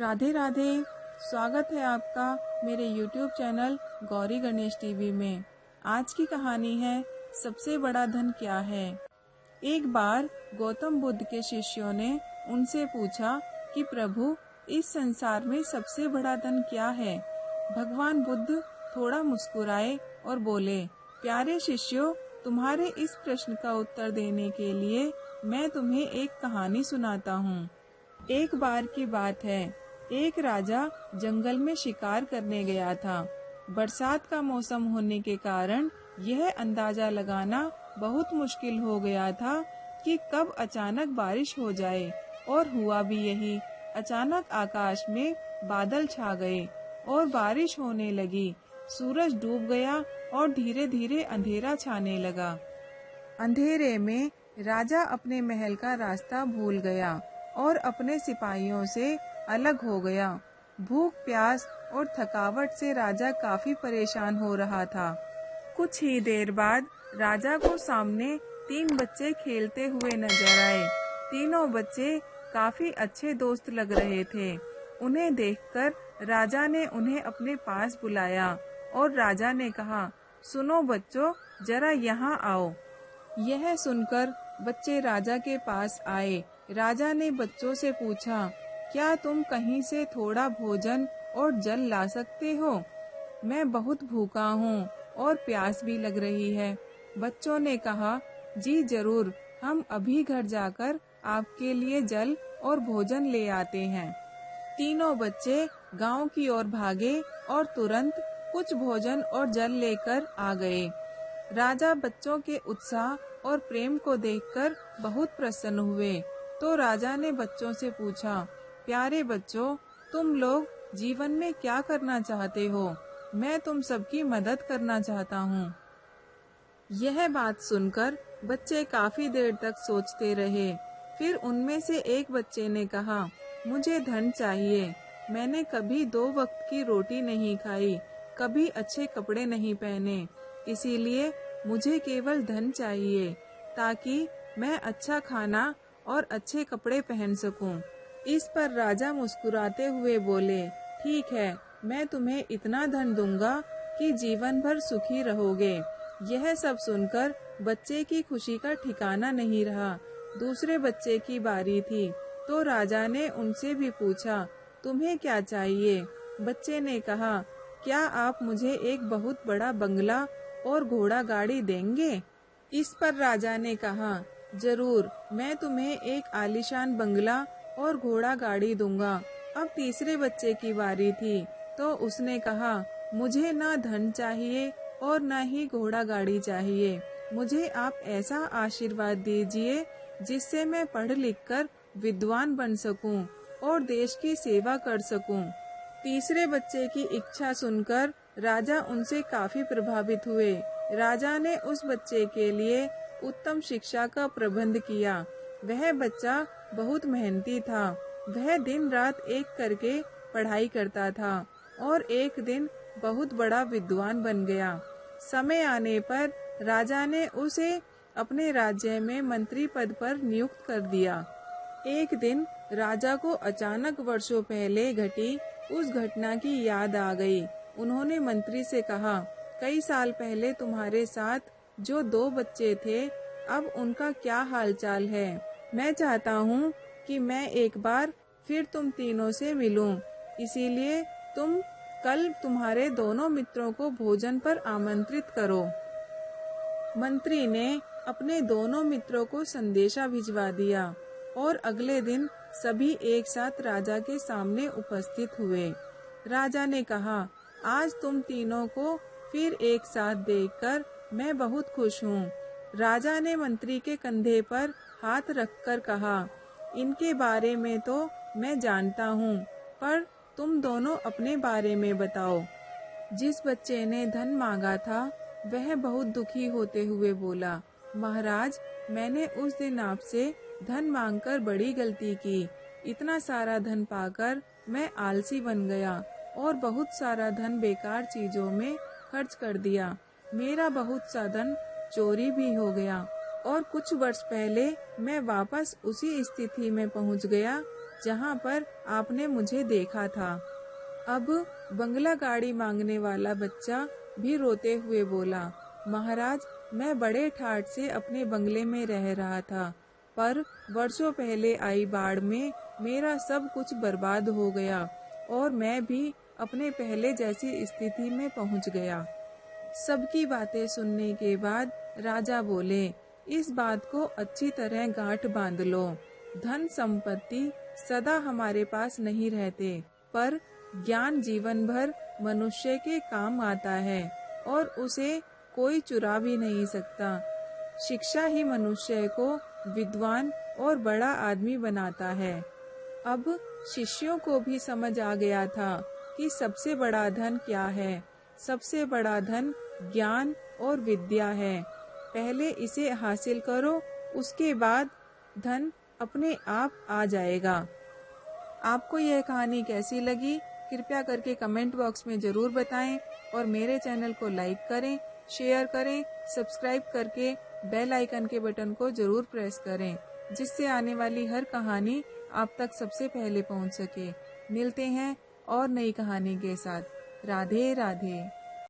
राधे राधे। स्वागत है आपका मेरे YouTube channel Gauri Ganesh TV में। आज की कहानी है सबसे बड़ा धन क्या है। एक बार गौतम बुद्ध के शिष्यों ने उनसे पूछा कि प्रभु, इस संसार में सबसे बड़ा धन क्या है। भगवान बुद्ध थोड़ा मुस्कुराए और बोले, प्यारे शिष्यों, तुम्हारे इस प्रश्न का उत्तर देने के लिए मैं तुम्हें एक कहानी सुनाता हूँ। एक बार की बात है, एक राजा जंगल में शिकार करने गया था। बरसात का मौसम होने के कारण यह अंदाजा लगाना बहुत मुश्किल हो गया था कि कब अचानक बारिश हो जाए, और हुआ भी यही। अचानक आकाश में बादल छा गए और बारिश होने लगी। सूरज डूब गया और धीरे धीरे अंधेरा छाने लगा। अंधेरे में राजा अपने महल का रास्ता भूल गया और अपने सिपाहियों से अलग हो गया। भूख, प्यास और थकावट से राजा काफी परेशान हो रहा था। कुछ ही देर बाद राजा को सामने 3 बच्चे खेलते हुए नजर आए। तीनों बच्चे काफी अच्छे दोस्त लग रहे थे। उन्हें देखकर राजा ने उन्हें अपने पास बुलाया और राजा ने कहा, सुनो बच्चों, जरा यहाँ आओ। यह सुनकर बच्चे राजा के पास आए। राजा ने बच्चों से पूछा, क्या तुम कहीं से थोड़ा भोजन और जल ला सकते हो? मैं बहुत भूखा हूँ और प्यास भी लग रही है। बच्चों ने कहा, जी जरूर, हम अभी घर जाकर आपके लिए जल और भोजन ले आते हैं। तीनों बच्चे गांव की ओर भागे और तुरंत कुछ भोजन और जल लेकर आ गए। राजा बच्चों के उत्साह और प्रेम को देखकर बहुत प्रसन्न हुए। तो राजा ने बच्चों से पूछा, प्यारे बच्चों, तुम लोग जीवन में क्या करना चाहते हो? मैं तुम सबकी मदद करना चाहता हूँ। यह बात सुनकर बच्चे काफी देर तक सोचते रहे। फिर उनमें से एक बच्चे ने कहा, मुझे धन चाहिए। मैंने कभी 2 वक्त की रोटी नहीं खाई, कभी अच्छे कपड़े नहीं पहने, इसीलिए मुझे केवल धन चाहिए ताकि मैं अच्छा खाना और अच्छे कपड़े पहन सकूं। इस पर राजा मुस्कुराते हुए बोले, ठीक है, मैं तुम्हें इतना धन दूंगा कि जीवन भर सुखी रहोगे। यह सब सुनकर बच्चे की खुशी का ठिकाना नहीं रहा। दूसरे बच्चे की बारी थी, तो राजा ने उनसे भी पूछा, तुम्हें क्या चाहिए? बच्चे ने कहा, क्या आप मुझे एक बहुत बड़ा बंगला और घोड़ा गाड़ी देंगे? इस पर राजा ने कहा, जरूर, मैं तुम्हें एक आलीशान बंगला और घोड़ा गाड़ी दूंगा। अब तीसरे बच्चे की बारी थी, तो उसने कहा, मुझे ना धन चाहिए और ना ही घोड़ा गाड़ी चाहिए। मुझे आप ऐसा आशीर्वाद दीजिए जिससे मैं पढ़ लिख कर विद्वान बन सकूं और देश की सेवा कर सकूं। तीसरे बच्चे की इच्छा सुनकर राजा उनसे काफी प्रभावित हुए। राजा ने उस बच्चे के लिए उत्तम शिक्षा का प्रबंध किया। वह बच्चा बहुत मेहनती था। वह दिन रात एक करके पढ़ाई करता था और एक दिन बहुत बड़ा विद्वान बन गया। समय आने पर राजा ने उसे अपने राज्य में मंत्री पद पर नियुक्त कर दिया। एक दिन राजा को अचानक वर्षों पहले घटी उस घटना की याद आ गई। उन्होंने मंत्री से कहा, कई साल पहले तुम्हारे साथ जो 2 बच्चे थे, अब उनका क्या हालचाल है? मैं चाहता हूँ कि मैं एक बार फिर तुम तीनों से मिलूं, इसीलिए तुम कल तुम्हारे दोनों मित्रों को भोजन पर आमंत्रित करो। मंत्री ने अपने दोनों मित्रों को संदेशा भिजवा दिया और अगले दिन सभी एक साथ राजा के सामने उपस्थित हुए। राजा ने कहा, आज तुम तीनों को फिर एक साथ देखकर मैं बहुत खुश हूँ। राजा ने मंत्री के कंधे पर हाथ रखकर कहा, इनके बारे में तो मैं जानता हूँ, पर तुम दोनों अपने बारे में बताओ। जिस बच्चे ने धन मांगा था वह बहुत दुखी होते हुए बोला, महाराज, मैंने उस दिन आपसे धन मांगकर बड़ी गलती की। इतना सारा धन पाकर मैं आलसी बन गया और बहुत सारा धन बेकार चीजों में खर्च कर दिया। मेरा बहुत सा धन चोरी भी हो गया और कुछ वर्ष पहले मैं वापस उसी स्थिति में पहुंच गया जहाँ पर आपने मुझे देखा था। अब बंगला गाड़ी मांगने वाला बच्चा भी रोते हुए बोला, महाराज, मैं बड़े ठाठ से अपने बंगले में रह रहा था, पर वर्षों पहले आई बाढ़ में मेरा सब कुछ बर्बाद हो गया और मैं भी अपने पहले जैसी स्थिति में पहुंच गया। सबकी बातें सुनने के बाद राजा बोले, इस बात को अच्छी तरह गांठ बांध लो। धन संपत्ति सदा हमारे पास नहीं रहते, पर ज्ञान जीवन भर मनुष्य के काम आता है और उसे कोई चुरा भी नहीं सकता। शिक्षा ही मनुष्य को विद्वान और बड़ा आदमी बनाता है। अब शिष्यों को भी समझ आ गया था कि सबसे बड़ा धन क्या है। सबसे बड़ा धन ज्ञान और विद्या है। पहले इसे हासिल करो, उसके बाद धन अपने आप आ जाएगा। आपको यह कहानी कैसी लगी? कृपया करके कमेंट बॉक्स में ज़रूर बताएं और मेरे चैनल को लाइक करें, शेयर करें, सब्सक्राइब करके बेल आइकन के बटन को ज़रूर प्रेस करें, जिससे आने वाली हर कहानी आप तक सबसे पहले पहुंच सके। मिलते हैं और नई कहानी के साथ। राधे राधे।